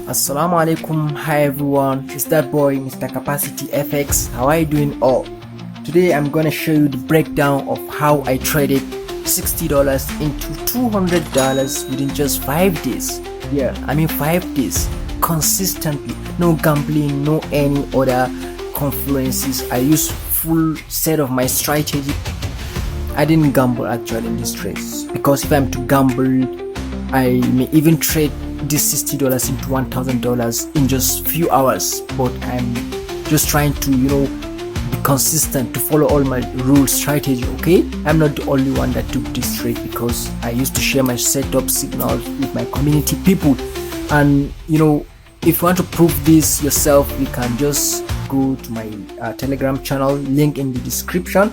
Assalamu alaikum, hi everyone, it's that boy Mr. Capacity FX. How are you doing all? Today I'm gonna show you the breakdown of how I traded $60 into $200 within just 5 days. Yeah, I mean 5 days consistently, no gambling, no any other confluences. I used full set of my strategy. I didn't gamble actually in this trades, because if I'm to gamble I may even trade this $60 into $1,000 in just few hours, but I'm just trying to be consistent, to follow all my rules strategy. Okay, I'm not the only one that took this trade, because I used to share my setup signals with my community people. And if you want to prove this yourself, you can just go to my Telegram channel, link in the description,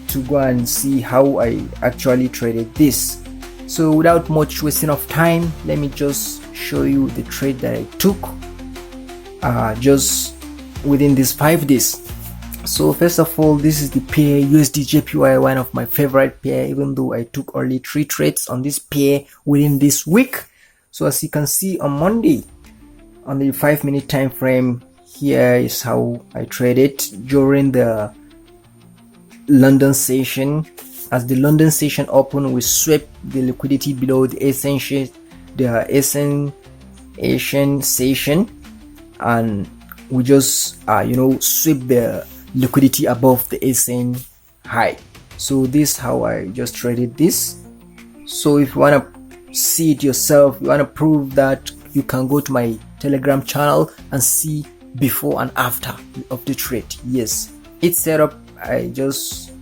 to go and see how I actually traded this. So without much wasting of time, let me just show you the trade that I took just within these 5 days. So first of all, this is the pair USD/JPY, one of my favorite pair, even though I took only 3 trades on this pair within this week. So as you can see on Monday, on the 5-minute time frame, here is how I traded during the London session. As the London session opened, we swept the liquidity below the Asian session, and we just sweep the liquidity above the Asian high. So this is how I just traded this. So if you want to see it yourself, you want to prove that, you can go to my Telegram channel and see before and after of the trade. Yes, it's set up. I just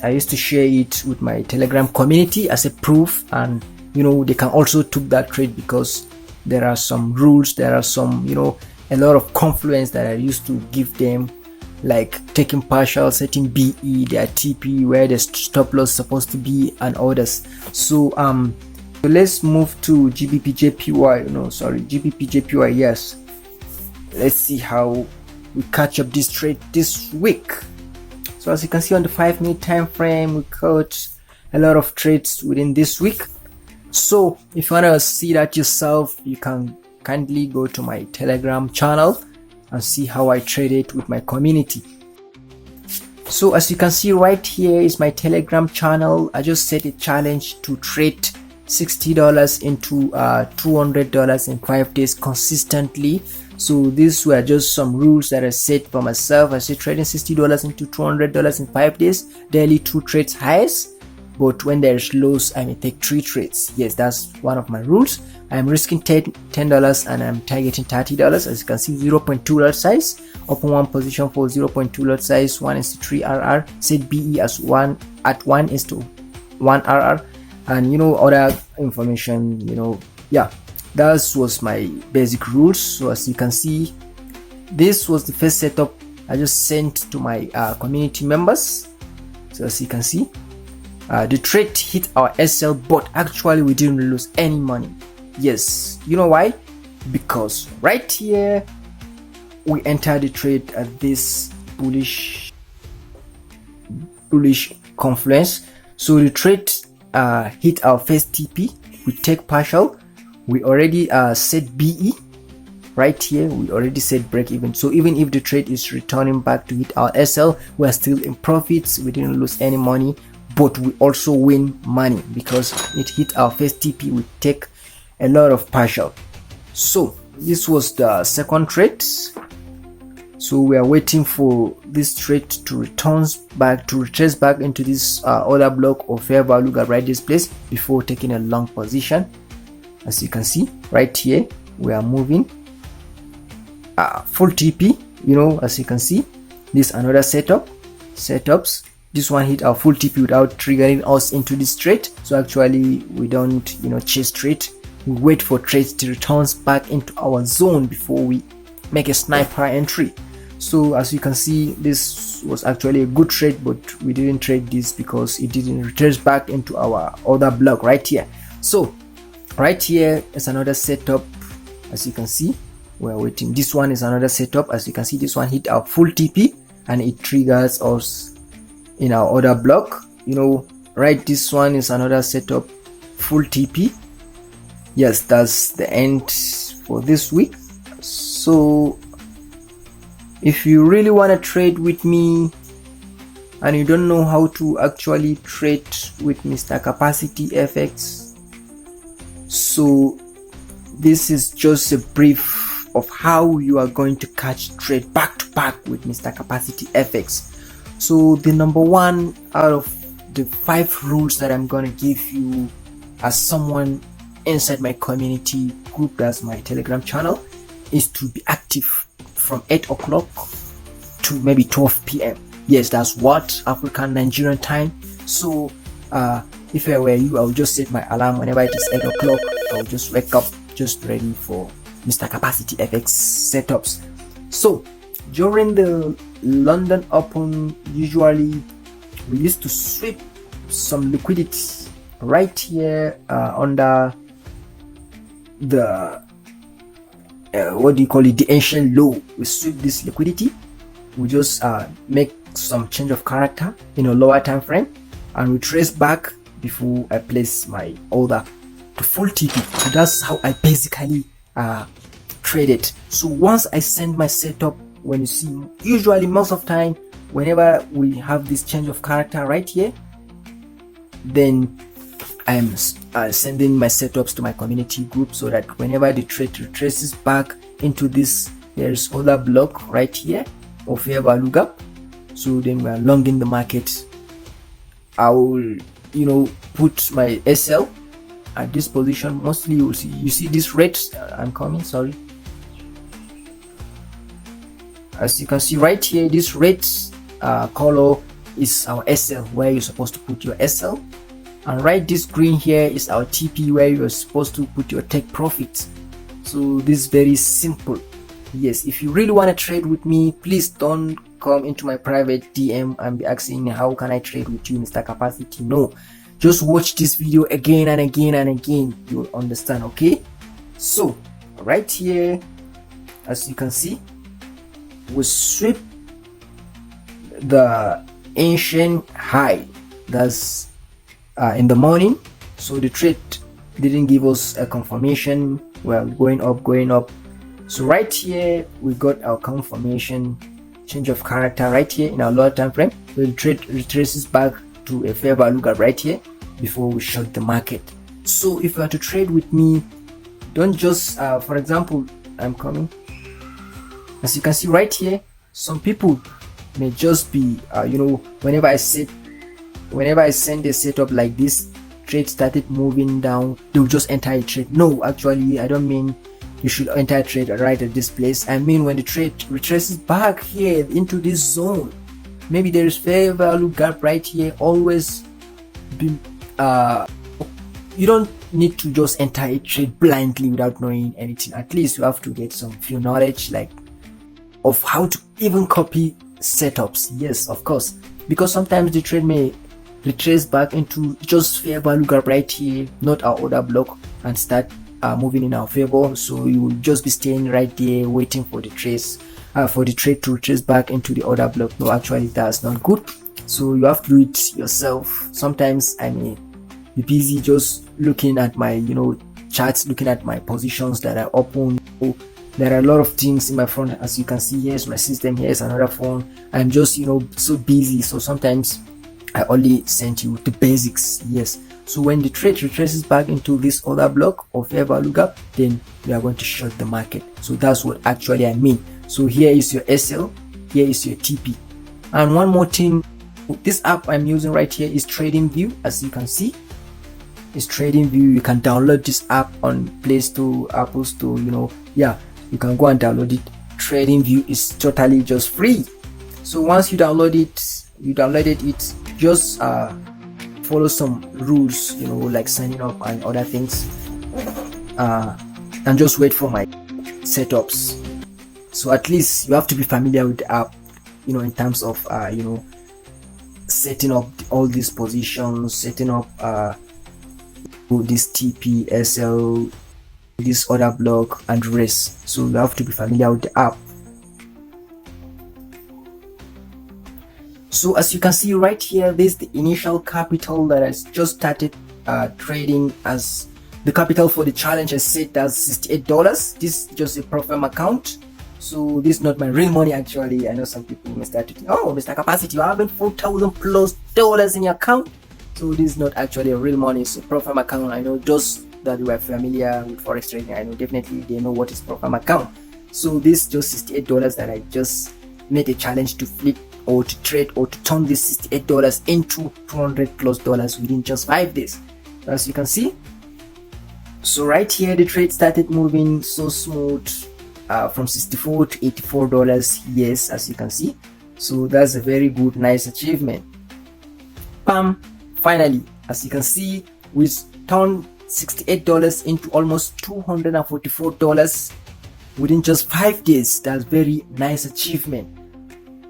I used to share it with my Telegram community as a proof, and they can also took that trade, because there are some rules, there are some a lot of confluence that I used to give them, like taking partial, setting BE, their TP, where the stop loss is supposed to be, and others. So let's move to GBP/JPY. GBP/JPY. Yes, let's see how we catch up this trade this week. So as you can see on the 5-minute time frame, we caught a lot of trades within this week. So if you want to see that yourself, you can kindly go to my Telegram channel and see how I traded with my community. So as you can see right here is my Telegram channel. I just set a challenge to trade $60 into $200 in 5 days consistently. So these were just some rules that I set for myself. I said trading $60 into $200 in 5 days, daily 2 trades highs, but when there's lows I may take 3 trades. Yes, that's one of my rules. I'm risking $10 and I'm targeting $30. As you can see, 0.2 lot size, open one position for 0.2 lot size, 1:3 RR, set BE as 1 at 1:1 RR, and other information. Yeah, that was my basic rules. So as you can see, this was the first setup I just sent to my community members. So as you can see, the trade hit our SL, but actually we didn't lose any money. Yes, you know why? Because right here we entered the trade at this bullish confluence. So the trade hit our first TP. We take partial. We already set BE right here. We already set break even. So even if the trade is returning back to hit our SL, we are still in profits. We didn't lose any money, but we also win money because it hit our first TP. We take a lot of partial. So this was the second trade. So we are waiting for this trade to retrace back into this other block or fair value gap right this place before taking a long position. As you can see right here, we are moving full TP. As you can see, this another setups. This one hit our full TP without triggering us into this trade. So actually we don't chase trade. We wait for trades to return back into our zone before we make a sniper entry. So as you can see, this was actually a good trade, but we didn't trade this because it didn't retrace back into our other block right here. So right here is another setup. As you can see, we're waiting. This one is another setup. As you can see, this one hit our full TP and it triggers us in our other block. Right, this one is another setup, full TP. Yes, that's the end for this week. So if you really want to trade with me and you don't know how to actually trade with Mr. Capacity FX, so this is just a brief of how you are going to catch trade back to back with Mr. Capacity FX. So the number one out of the 5 rules that I'm going to give you as someone inside my community group, that's my Telegram channel, is to be active from 8 o'clock to maybe 12 p.m. Yes, that's what African Nigerian time. So if I were you, I would just set my alarm whenever it is 8 o'clock. I will just wake up just ready for Mr. Capacity FX setups. So during the London Open, usually we used to sweep some liquidity right here under the what do you call it, the ancient low. We sweep this liquidity, we just make some change of character in a lower time frame, and we trace back before I place my order to full TP. So that's how I basically trade it. So once I send my setup, when you see, usually most of time whenever we have this change of character right here, then I'm sending my setups to my community group, so that whenever the trade retraces back into this, there's other block right here of fair value gap, so then we are long in the market. I will put my SL at this position. Mostly you see this red, I'm coming, sorry, as you can see right here, this red color is our SL, where you're supposed to put your SL, and right, this green here is our TP, where you're supposed to put your take profits. So this is very simple. Yes, if you really want to trade with me, please don't come into my private DM and be asking how can I trade with you, Mr. Capacity. No, just watch this video again and again and again, you'll understand. Okay, so right here, as you can see, we sweep the ancient high, that's in the morning. So the trade didn't give us a confirmation. Well, going up. So right here we got our confirmation, change of character right here in our lower time frame. So the trade retraces back to a fair value gap right here before we short the market. So if you are to trade with me, don't just for example, I'm coming, as you can see right here, some people may just be whenever I send a setup like this, trade started moving down, they'll just enter a trade. No, actually I don't mean you should enter a trade right at this place. I mean when the trade retraces back here into this zone, maybe there is fair value gap right here, always be you don't need to just enter a trade blindly without knowing anything. At least you have to get some few knowledge, like of how to even copy setups. Yes, of course, because sometimes the trade may retrace back into just fair value gap right here, not our order block, and start moving in our favor. So you will just be staying right there waiting for the trace for the trade to retrace back into the order block. No, actually that's not good. So you have to do it yourself. Sometimes I may be busy just looking at my charts, looking at my positions that are open. So there are a lot of things in my front. As you can see, here's my system, here's another phone. I'm just so busy, so sometimes I only sent you the basics. Yes, so when the trade retraces back into this other block of fair value gap, then we are going to short the market. So that's what actually I mean. So here is your SL, here is your TP. And one more thing, this app I'm using right here is TradingView. As you can see, it's TradingView. You can download this app on Play Store, Apple Store, you can go and download it. TradingView is totally just free. So once you downloaded it, just follow some rules, like signing up and other things, and just wait for my setups. So at least you have to be familiar with the app, in terms of setting up all these positions, setting up this TP, SL, this other block, and rest. So you have to be familiar with the app. So as you can see right here, this is the initial capital that I just started trading as The capital for the challenge I said that's $68. This is just a propfirm account. So this is not my real money actually. I know some people may start to think, oh, Mr. Capacity, you having $4,000+ in your account. So this is not actually a real money. It's a propfirm account. I know those that were familiar with forex trading, I know definitely they know what is propfirm account. So this is just $68 that I just made a challenge to flip or to trade or to turn this $68 into $200+ within just 5 days. As you can see. So right here the trade started moving so smooth. From $64 to $84, yes, as you can see. So that's a very good, nice achievement. Bam! Finally, as you can see, we turned $68 into almost $244 within just 5 days. That's very nice achievement.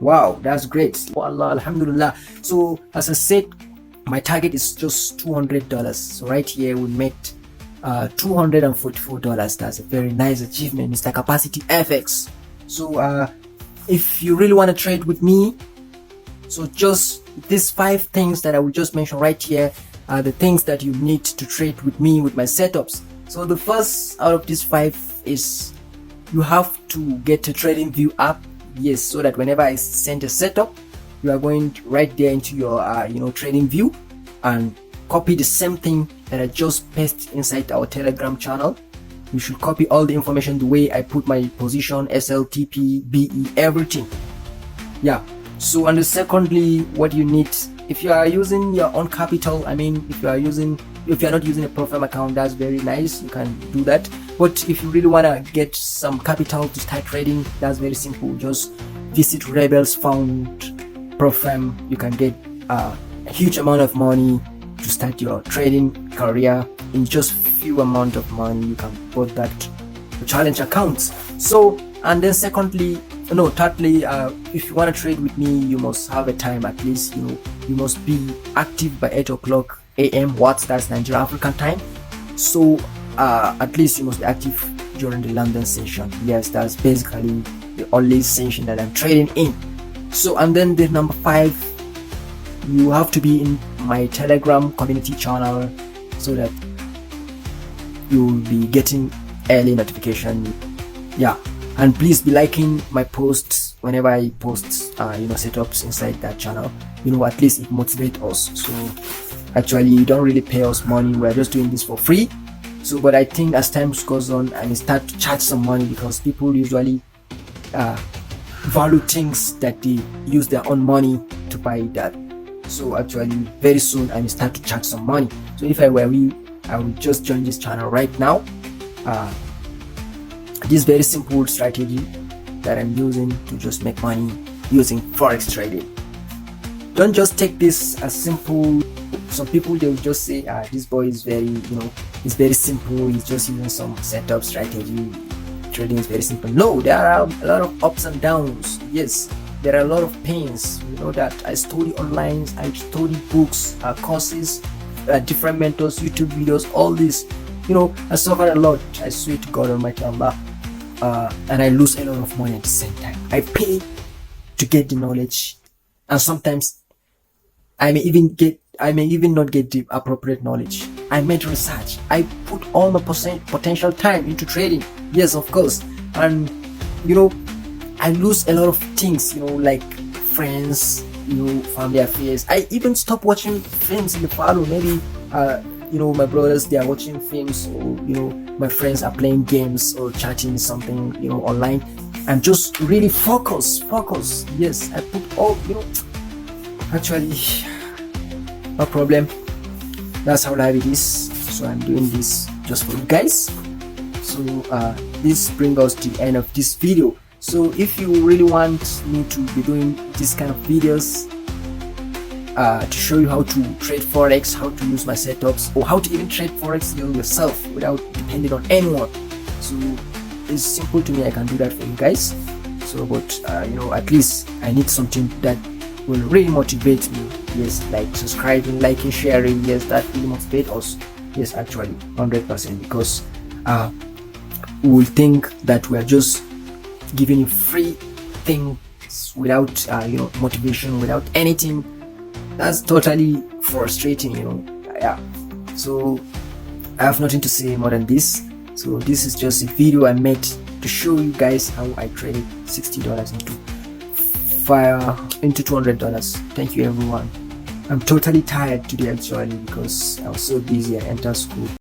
Wow, that's great. Oh Allah, alhamdulillah. So as I said, my target is just $200. So right here we made $244. That's a very nice achievement, Mr. Capacity FX. So if you really want to trade with me, so just these 5 things that I will just mention right here are the things that you need to trade with me with my setups. So the first out of these 5 is you have to get a trading view app. Yes, so that whenever I send a setup, you are going right there into your trading view and copy the same thing that I just pasted inside our Telegram channel. You should copy all the information the way I put my position, SLTP, BE, everything. Yeah. So and secondly, what you need, if you are using your own capital, I mean, if you are not using a propfirm account, that's very nice. You can do that. But if you really want to get some capital to start trading, that's very simple. Just visit Rebels Found propfirm. You can get a huge amount of money to start your trading career in just few amount of money. You can put that challenge accounts. So and then thirdly, if you want to trade with me, you must have a time. At least you must be active by 8 o'clock a.m. That's Nigeria African time. So at least you must be active during the London session. Yes, that's basically the only session that I'm trading in. So and then the number 5, you have to be in my Telegram community channel so that you will be getting early notification. Yeah, and please be liking my posts whenever I post setups inside that channel. At least it motivates us. So actually you don't really pay us money, we're just doing this for free. So but I think as time goes on I may start to charge some money, because people usually value things that they use their own money to buy that. So actually very soon I will start to charge some money. So if I were you, I will just join this channel right now. This very simple strategy that I'm using to just make money using forex trading. Don't just take this as simple. Some people, they will just say this boy is very it's very simple, he's just using some setup strategy, trading is very simple. No, there are a lot of ups and downs. Yes, there are a lot of pains. That I study online, I study books, courses, different mentors, YouTube videos, all this. I suffer a lot, I swear to God Almighty Allah, and I lose a lot of money at the same time. I pay to get the knowledge, and sometimes I may even not get the appropriate knowledge. I made research, I put all my potential time into trading. Yes, of course. And I lose a lot of things, like friends, family affairs. I even stop watching films in the parlor. Maybe my brothers, they are watching films, or my friends are playing games or chatting something online. I'm just really focus. Yes, I put all actually no problem. That's how life it is. So I'm doing this just for you guys. So this brings us to the end of this video. So if you really want me to be doing this kind of videos to show you how to trade forex, how to use my setups, or how to even trade forex yourself without depending on anyone, so it's simple to me. I can do that for you guys. So but at least I need something that will really motivate me. Yes, like subscribing, liking, sharing. Yes, that really motivates us. Yes, actually 100%, because we will think that we are just giving you free things without motivation, without anything. That's totally frustrating. Yeah. So I have nothing to say more than this. So this is just a video I made to show you guys how I traded $60 into $200. Thank you everyone. I'm totally tired today actually because I was so busy. I entered school.